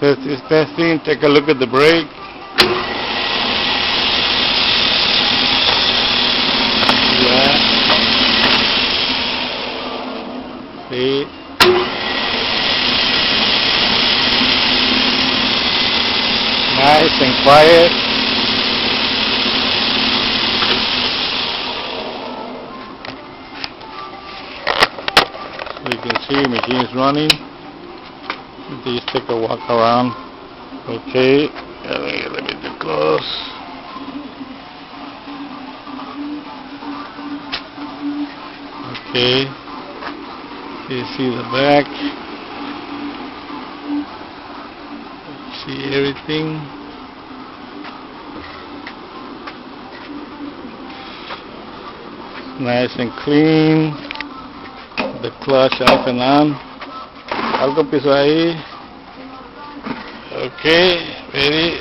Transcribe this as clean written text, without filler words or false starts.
Test is testing. Take a look at the brake. Yeah. See. Nice and quiet. You can see machine is running. Just take a walk around. Okay, let me do close. Okay, you see the back. See everything. Nice and clean. The clutch off and on. Algo pisó ahí. Okay, ready.